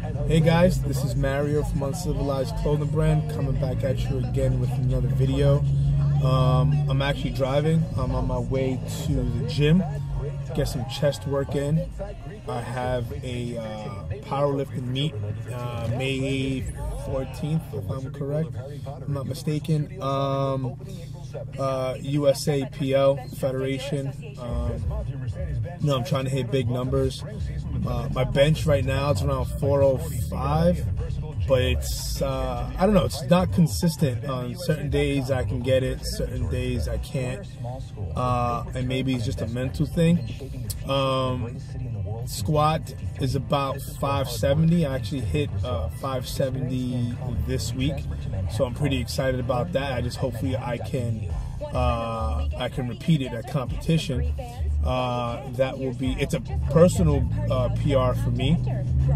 Hey guys, this is Mario from Uncivilized clothing brand, coming back at you again with another video. I'm actually driving. I'm on my way to the gym, get some chest work in. I have a powerlifting meet May 14th, if I'm correct, I'm not mistaken. USAPL Federation. I'm trying to hit big numbers. My bench right now is around 405, but it's I don't know, it's not consistent. On certain days I can get it, certain days I can't, and maybe it's just a mental thing. Squat is about 570. I actually hit 570 this week, so I'm pretty excited about that. I just hopefully I can repeat it at competition. That will be, it's a personal PR for me,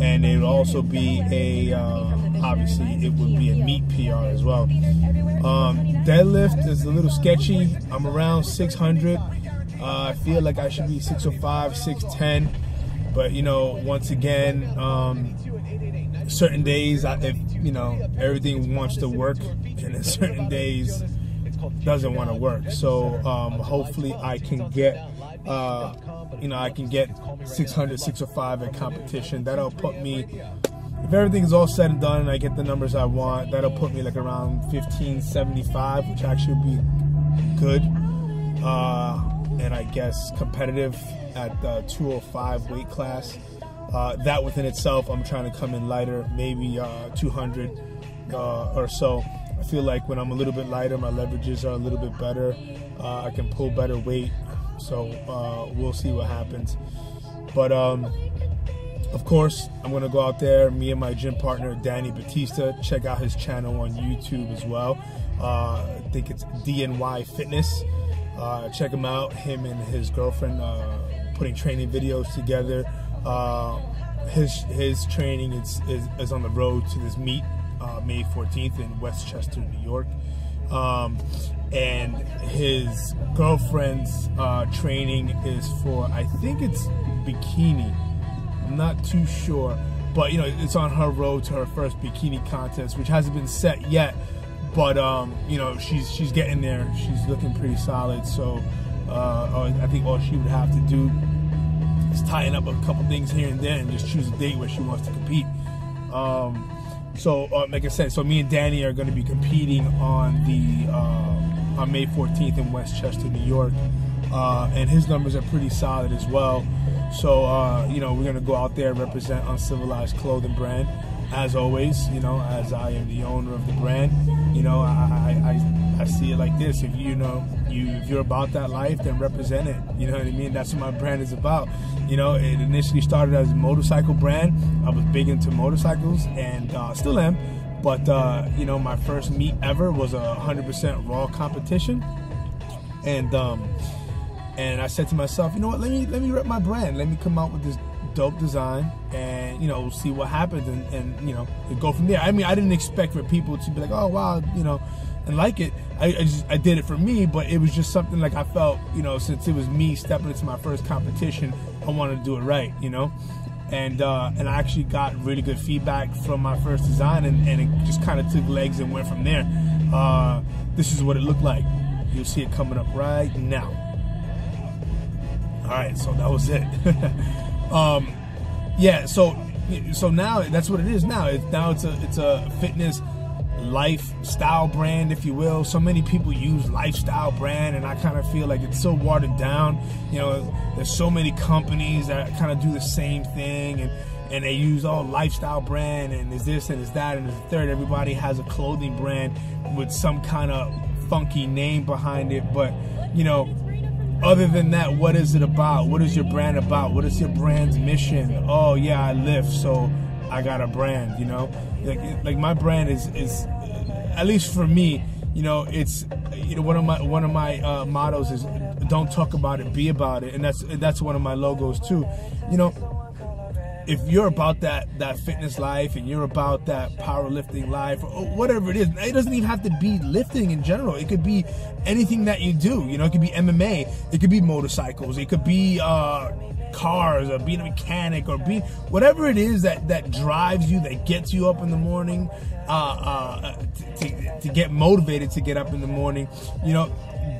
and it will also be a obviously it would be a meet PR as well. Deadlift is a little sketchy. I'm around 600. I feel like I should be 605, 610, but once again, certain days if everything wants to work, and then certain days doesn't want to work. So hopefully I can get I can get 600, 605 at competition. That'll put me, if everything is all said and done and I get the numbers I want, that'll put me like around 1575, which actually would be good. And I guess competitive at the 205 weight class. That within itself, I'm trying to come in lighter, maybe 200 or so. I feel like when I'm a little bit lighter, my leverages are a little bit better. I can pull better weight, so we'll see what happens. But of course, I'm gonna go out there. Me and my gym partner, Danny Batista. Check out his channel on YouTube as well. I think it's DNY Fitness. Check him out. Him and his girlfriend putting training videos together. His training is on the road to this meet. May 14th in Westchester, New York, and his girlfriend's training is for, I think it's bikini. I'm not too sure, but it's on her road to her first bikini contest, which hasn't been set yet. But she's getting there. She's looking pretty solid. So I think all she would have to do is tighten up a couple things here and there, and just choose a date where she wants to compete. So like I said, so me and Danny are going to be competing on May 14th in Westchester, New York, and his numbers are pretty solid as well. So we're going to go out there and represent Uncivilized clothing brand, as always. As I am the owner of the brand, I see it like this: if if you're about that life, then represent it. You know what I mean? That's what my brand is about. It initially started as a motorcycle brand. I was big into motorcycles, and still am. But my first meet ever was a 100% raw competition, and I said to myself, you know what? Let me rep my brand. Let me come out with this dope design, and we'll see what happens, and go from there. I mean, I didn't expect for people to be like, oh wow, and like it. I did it for me, but it was just something like I felt, since it was me stepping into my first competition, I wanted to do it right, and I actually got really good feedback from my first design, and it just kind of took legs and went from there. This is what it looked like. You'll see it coming up right now. All right, so that was it. Yeah, so now that's what it is. Now it's a fitness lifestyle brand, if you will. So many people use lifestyle brand, and I kind of feel like it's so watered down. There's so many companies that kind of do the same thing, and they use lifestyle brand, and there's this and there's that and there's the third. Everybody has a clothing brand with some kind of funky name behind it, but other than that, what is it about? What is your brand about? What is your brand's mission? Oh yeah, I lift, so I got a brand. Like my brand is at least for me, it's one of my mottos is don't talk about it, be about it, and that's one of my logos too. If you're about that fitness life, and you're about that powerlifting life, or whatever it is, it doesn't even have to be lifting in general. It could be anything that you do. It could be MMA, it could be motorcycles, it could be cars or being a mechanic or being whatever it is that drives you, that gets you up in the morning, to get motivated to get up in the morning, you know,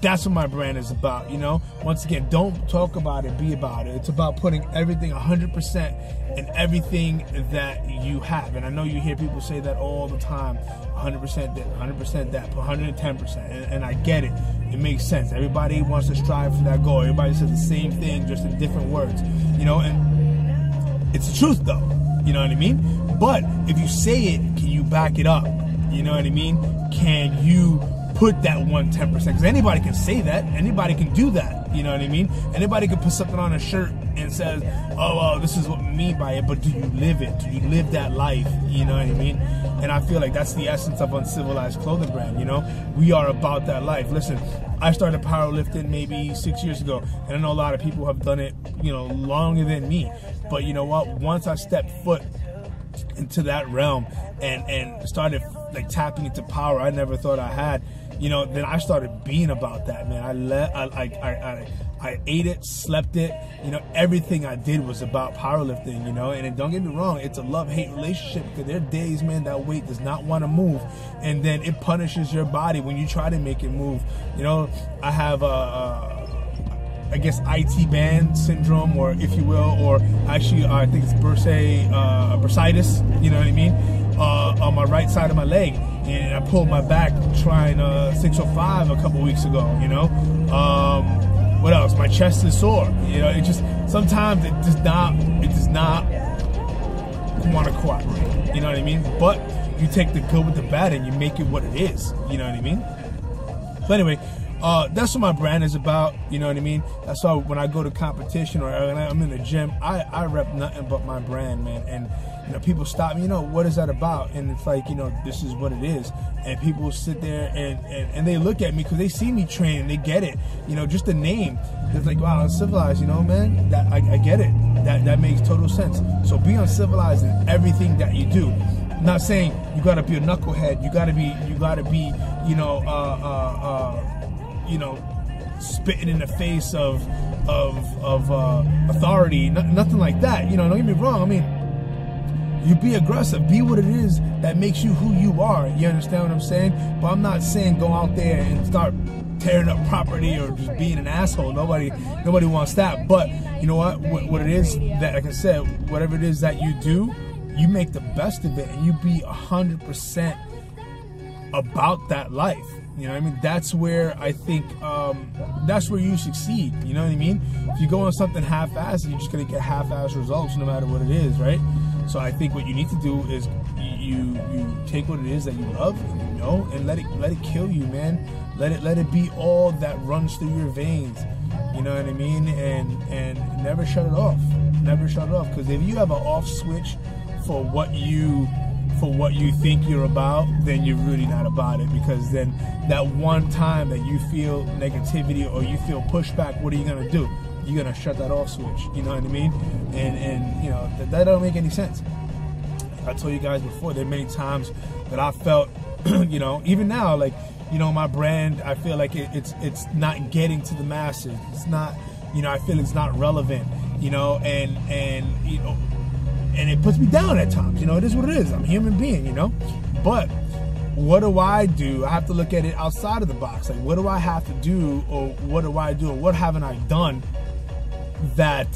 that's what my brand is about, you know. Once again, don't talk about it, be about it. It's about putting everything 100% in everything that you have. And I know you hear people say that all the time, 100% this, 100% that, 110%. And I get it. It makes sense. Everybody wants to strive for that goal. Everybody says the same thing, just in different words, you know. And it's the truth, though. You know what I mean? But if you say it, can you back it up? You know what I mean? Can you put that 110%? Because anybody can say that. Anybody can do that. You know what I mean? Anybody can put something on a shirt and says, oh, this is what we mean by it. But do you live it? Do you live that life? You know what I mean? And I feel like that's the essence of Uncivilized clothing brand. You know, we are about that life. Listen, I started powerlifting maybe 6 years ago, and I know a lot of people have done it, you know, longer than me. But you know what? Once I stepped foot into that realm and started like tapping into power I never thought I had, you know, then I started being about that, man. I ate it, slept it, you know, everything I did was about powerlifting, you know. And don't get me wrong, it's a love-hate relationship, because there are days, man, that weight does not want to move, and then it punishes your body when you try to make it move. You know, I have I guess IT band syndrome, or if you will, or actually I think it's bursitis, you know what I mean, on my right side of my leg, and I pulled my back trying 605 a couple weeks ago, you know. What else? My chest is sore, you know. It just, sometimes it does not want to cooperate, you know what I mean. But you take the good with the bad and you make it what it is, you know what I mean. So anyway, that's what my brand is about, you know what I mean. That's why when I go to competition or when I'm in the gym, I rep nothing but my brand, man. And you know, people stop me, you know, what is that about? And it's like, you know, this is what it is. And people sit there and they look at me because they see me train and they get it, you know, just the name. It's like, wow, Uncivilized, you know, man. That I get it. That makes total sense. So be uncivilized in everything that you do. I'm not saying you gotta be a knucklehead. You gotta be, you know, spitting in the face of authority. Nothing like that. You know, don't get me wrong. I mean, you be aggressive, be what it is that makes you who you are. You understand what I'm saying? But I'm not saying go out there and start tearing up property or just being an asshole. Nobody wants that. But you know what it is that, like I said, whatever it is that you do, you make the best of it, and you be 100% about that life. You know what I mean? That's where I think, that's where you succeed. You know what I mean? If you go on something half-assed, you're just going to get half-assed results no matter what it is, right? So I think what you need to do is you take what it is that you love, you know, and let it kill you, man. Let it be all that runs through your veins. You know what I mean? And never shut it off. Never shut it off. Because if you have an off switch for what you think you're about, then you're really not about it. Because then that one time that you feel negativity or you feel pushback, what are you gonna do? You're gonna shut that off switch. You know what I mean? And you know that don't make any sense. I told you guys before, there are many times that I felt, you know, even now, like, you know, my brand, I feel like it's not getting to the masses. It's not, you know, I feel it's not relevant, you know, and you know, and it puts me down at times. You know, it is what it is. I'm a human being, you know. But what do? I have to look at it outside of the box. Like, what do I have to do, or what do I do, or what haven't I done that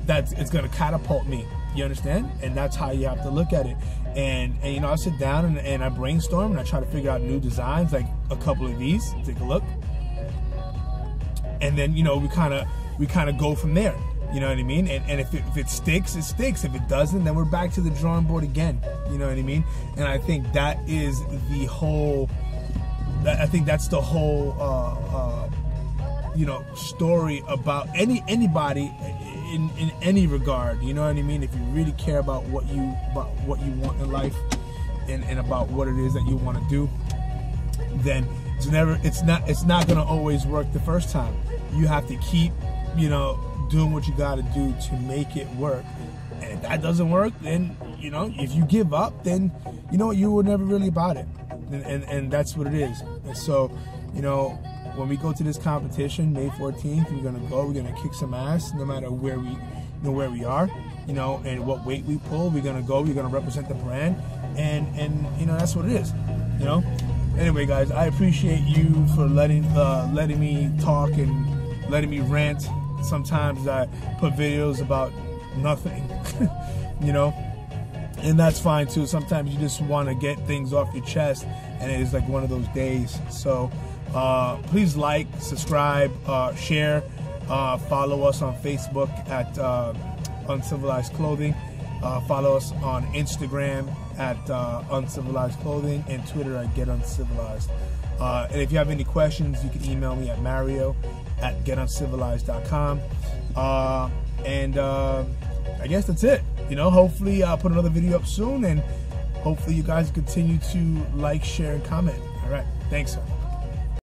it's going to catapult me? You understand? And that's how you have to look at it. And you know, I sit down and I brainstorm and I try to figure out new designs, like a couple of these. Take a look, and then, you know, we kind of go from there. You know what I mean? And if it sticks, it sticks. If it doesn't, then we're back to the drawing board again. You know what I mean? And I think that is the whole. I think that's the whole, you know, story about anybody in any regard. You know what I mean? If you really care about what you want in life, and about what it is that you want to do, then it's not going to always work the first time. You have to keep, you know, doing what you got to do to make it work. And if that doesn't work, then, you know, if you give up, then, you know, you were never really about it. And that's what it is. And so, you know, when we go to this competition, May 14th, we're gonna kick some ass, no matter where we are, you know, and what weight we pull. We're gonna represent the brand, and you know, that's what it is, you know. Anyway, guys, I appreciate you for letting me talk and letting me rant. Sometimes I put videos about nothing, you know, and that's fine too. Sometimes you just want to get things off your chest, and it is like one of those days. So please like, subscribe, share, follow us on Facebook at Uncivilized Clothing, follow us on Instagram at Uncivilized Clothing, and Twitter at Get Uncivilized. And if you have any questions, you can email me at mario@getuncivilized.com. And I guess that's it. You know, hopefully I'll put another video up soon, and hopefully you guys continue to like, share, and comment. All right, thanks, sir.